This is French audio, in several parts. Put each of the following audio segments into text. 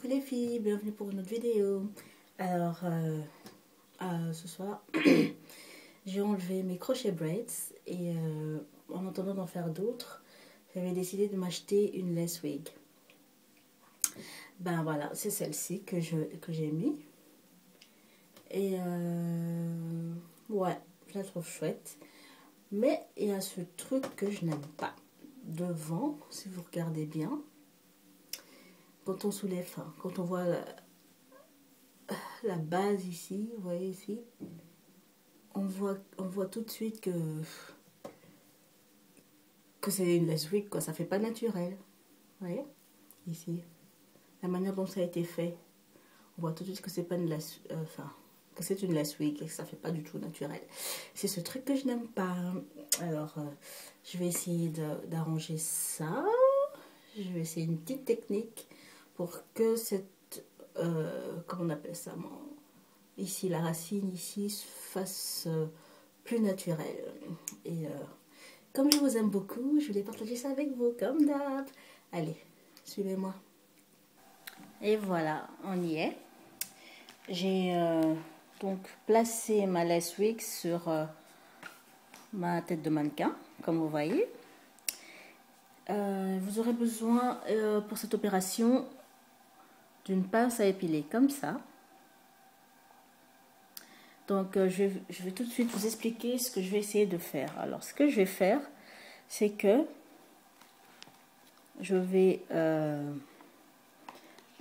les filles, bienvenue pour une autre vidéo. Alors, ce soir, j'ai enlevé mes crochets braids et en attendant d'en faire d'autres, j'avais décidé de m'acheter une lace wig. Ben voilà, c'est celle-ci que j'ai mis. Et ouais, je la trouve chouette. Mais il y a ce truc que je n'aime pas. Devant, si vous regardez bien, quand on soulève, enfin, quand on voit la base ici, vous voyez ici, on voit tout de suite que c'est une lace wig, quoi. Ça fait pas naturel. Vous voyez ici, la manière dont ça a été fait, on voit tout de suite que c'est pas une lace, que c'est une lace wig et que ça fait pas du tout naturel. C'est ce truc que je n'aime pas. Alors, je vais essayer d'arranger ça. Je vais essayer une petite technique pour que cette, comment on appelle ça, ici la racine ici se fasse plus naturelle. Et comme je vous aime beaucoup, je voulais partager ça avec vous comme d'hab. Allez, suivez-moi. Et voilà, on y est. J'ai donc placé ma lace wig sur ma tête de mannequin, comme vous voyez. Vous aurez besoin pour cette opération d'une pince à épiler comme ça. Donc je vais tout de suite vous expliquer ce que je vais essayer de faire. Alors ce que je vais faire, c'est que je vais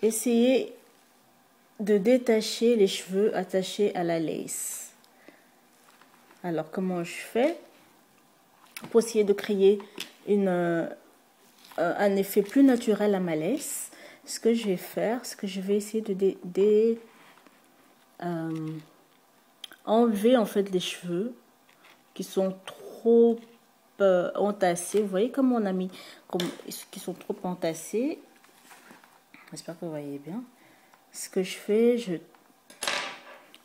essayer de détacher les cheveux attachés à la lace. Alors comment je fais pour essayer de créer un effet plus naturel à ma lace? Ce que je vais faire, c'est que je vais essayer de enlever en fait les cheveux qui sont trop entassés. Vous voyez comme on a mis, qui sont trop entassés. J'espère que vous voyez bien. Ce que je fais, j'ai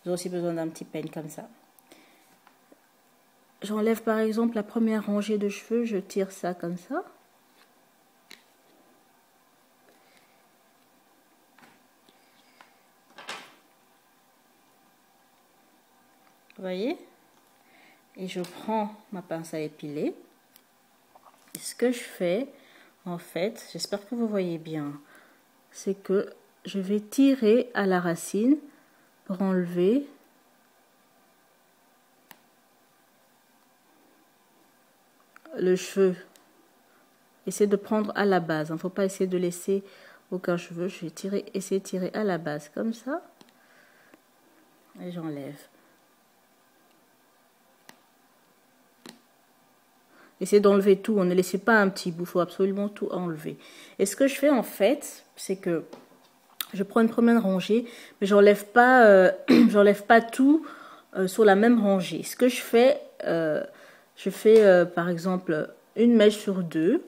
aussi besoin d'un petit peigne comme ça. J'enlève par exemple la première rangée de cheveux, je tire ça comme ça. Vous voyez? Et je prends ma pince à épiler. Et ce que je fais, en fait, j'espère que vous voyez bien, c'est que je vais tirer à la racine pour enlever le cheveu. Essayez de prendre à la base, il ne faut pas essayer de laisser aucun cheveu. Je vais essayer de tirer à la base comme ça. Et j'enlève. Essayez d'enlever tout, on ne laisse pas un petit bout, il faut absolument tout enlever. Et ce que je fais en fait, c'est que je prends une première rangée, mais j'enlève pas, j'enlève pas tout sur la même rangée. Ce que je fais par exemple une mèche sur deux.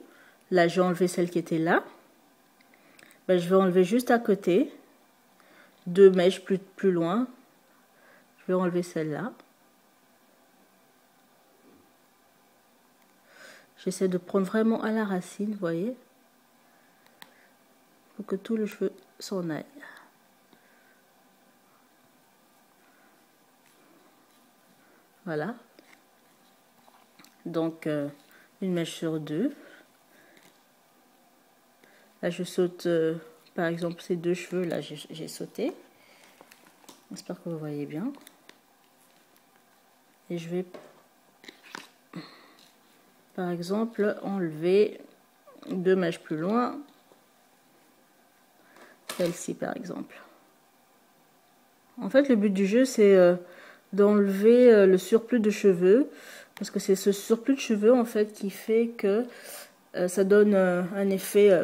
Là, j'ai enlevé celle qui était là. Ben, je vais enlever juste à côté, deux mèches plus loin. Je vais enlever celle-là. J'essaie de prendre vraiment à la racine, vous voyez, pour que tout le cheveu s'en aille. Voilà. Donc, une mèche sur deux. Là, je saute, par exemple, ces deux cheveux, là, j'ai sauté. J'espère que vous voyez bien. Et je vais, par exemple, enlever deux mèches plus loin. Celle-ci, par exemple. En fait, le but du jeu, c'est d'enlever le surplus de cheveux. Parce que c'est ce surplus de cheveux, en fait, qui fait que ça donne un effet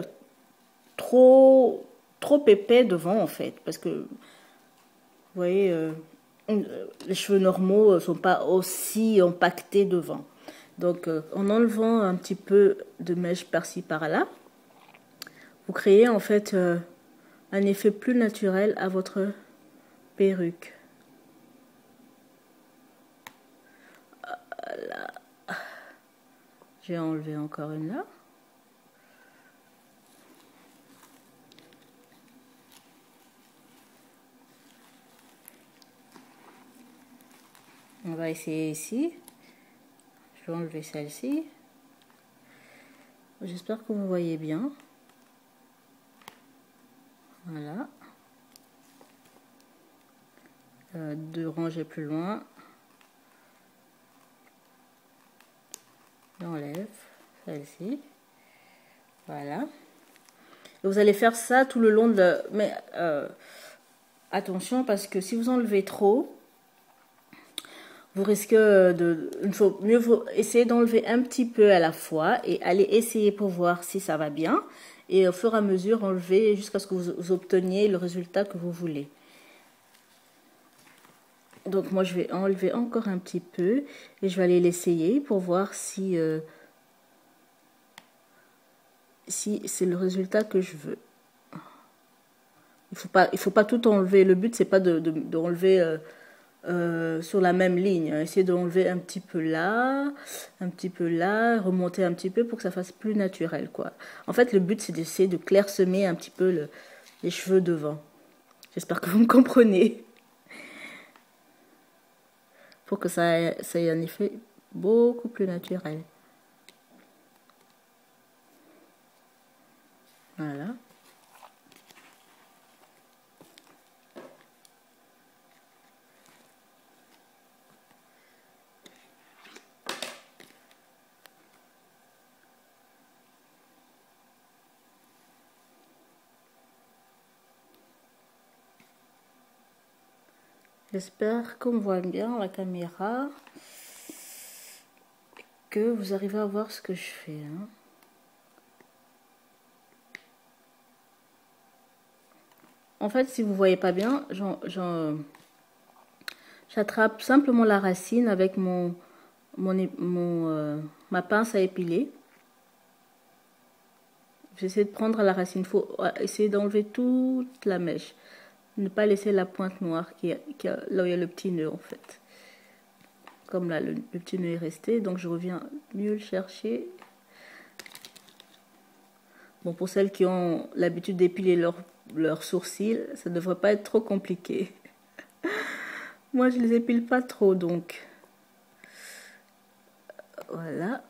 trop épais devant, en fait. Parce que, vous voyez, les cheveux normaux ne sont pas aussi empaquetés devant. Donc, en enlevant un petit peu de mèche par-ci, par-là, vous créez, en fait, un effet plus naturel à votre perruque. Voilà. J'ai enlevé encore une là. On va essayer ici. Je vais enlever celle-ci. J'espère que vous voyez bien. Voilà. 2 rangées plus loin. J'enlève celle-ci. Voilà. Et vous allez faire ça tout le long de... Mais attention, parce que si vous enlevez trop, vous risquez de... Il faut essayer d'enlever un petit peu à la fois et aller essayer pour voir si ça va bien. Et au fur et à mesure, enlever jusqu'à ce que vous obteniez le résultat que vous voulez. Donc moi, je vais enlever encore un petit peu et je vais aller l'essayer pour voir si c'est le résultat que je veux. Il faut pas tout enlever. Le but, c'est pas d'enlever sur la même ligne. Essayez d'enlever un petit peu là, remonter un petit peu pour que ça fasse plus naturel, quoi. En fait, le but, c'est d'essayer de clairsemer un petit peu les cheveux devant. J'espère que vous me comprenez. Pour que ça ait un effet beaucoup plus naturel. Voilà. J'espère qu'on voit bien la caméra, que vous arrivez à voir ce que je fais. Hein. En fait, si vous voyez pas bien, j'attrape simplement la racine avec ma pince à épiler. J'essaie de prendre la racine. Il faut essayer d'enlever toute la mèche. Ne pas laisser la pointe noire là où il y a le petit nœud en fait. Comme là, le petit nœud est resté. Donc je reviens mieux le chercher. Bon, pour celles qui ont l'habitude d'épiler leurs sourcils, ça ne devrait pas être trop compliqué. Moi, je les épile pas trop, donc. Voilà.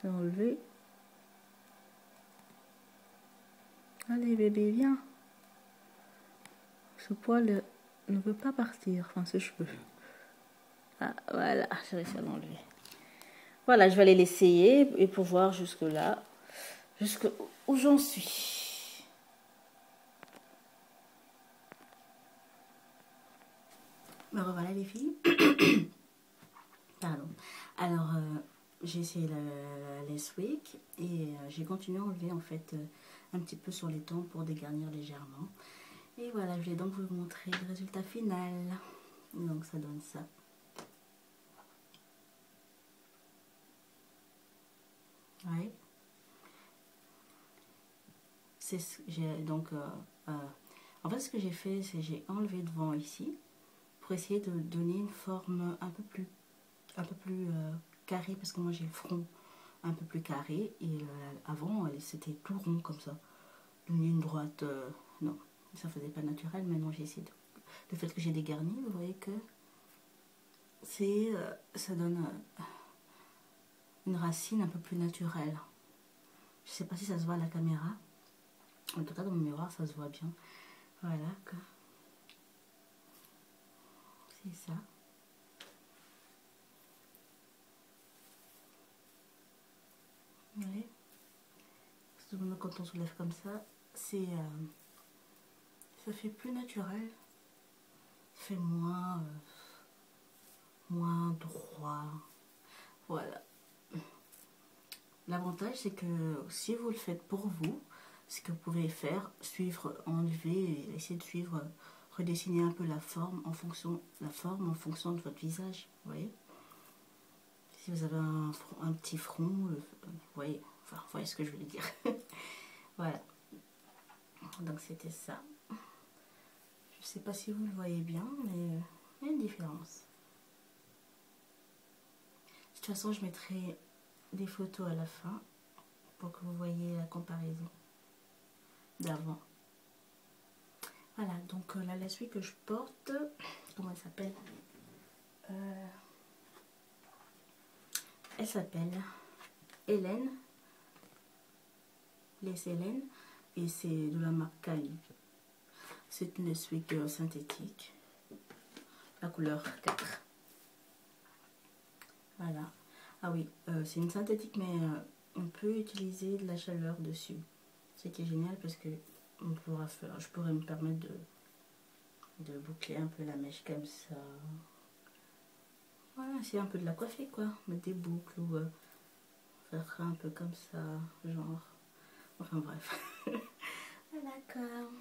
J'ai enlevé. Allez, bébé, viens. Ce poil ne veut pas partir. Enfin, ce cheveu. Ah, voilà, j'ai réussi à l'enlever. Voilà, je vais aller l'essayer et pour voir jusque là. Jusque où j'en suis. Me revoilà les filles. Pardon. Alors, j'ai essayé la lace wig et j'ai continué à enlever en fait un petit peu sur les tempes pour dégarnir légèrement. Et voilà, je vais donc vous montrer le résultat final. Donc ça donne ça. Ouais. J'ai donc en fait ce que j'ai fait, c'est j'ai enlevé devant ici pour essayer de donner une forme un peu plus carré, parce que moi j'ai le front un peu plus carré et avant c'était tout rond comme ça, une ligne droite, non, ça faisait pas naturel. Maintenant j'ai essayé le fait que j'ai dégarni, vous voyez que c'est ça donne une racine un peu plus naturelle. Je sais pas si ça se voit à la caméra, en tout cas dans mon miroir ça se voit bien. Voilà, c'est ça. Oui. Quand on soulève comme ça, ça fait plus naturel, ça fait moins droit. Voilà. L'avantage, c'est que si vous le faites pour vous, ce que vous pouvez faire, enlever et essayer de suivre, redessiner un peu la forme en fonction de votre visage. Vous voyez, si vous avez un petit front, vous voyez ce que je voulais dire. Voilà. Donc c'était ça. Je sais pas si vous le voyez bien, mais il y a une différence. De toute façon, je mettrai des photos à la fin pour que vous voyez la comparaison d'avant. Voilà, donc la lace wig que je porte, comment elle s'appelle, Elle s'appelle Hélène. Les Hélène. Et c'est de la marque Cali. C'est une laisse-wig synthétique. La couleur 4. Voilà. Ah oui, c'est une synthétique, mais on peut utiliser de la chaleur dessus. Ce qui est génial parce que je pourrais me permettre de boucler un peu la mèche comme ça. Voilà, c'est un peu de la coiffer quoi. Mettre des boucles ou faire un peu comme ça, genre. Enfin bref. D'accord.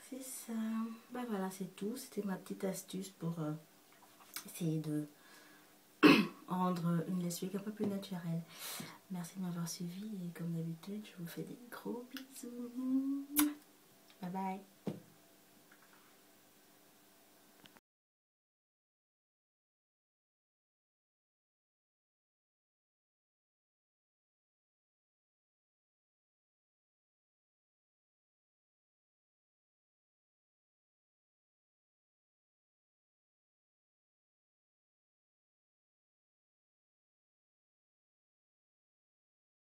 C'est ça. Bah voilà, c'est tout. C'était ma petite astuce pour essayer de rendre une laisse-wig un peu plus naturelle. Merci de m'avoir suivi et comme d'habitude, je vous fais des gros bisous.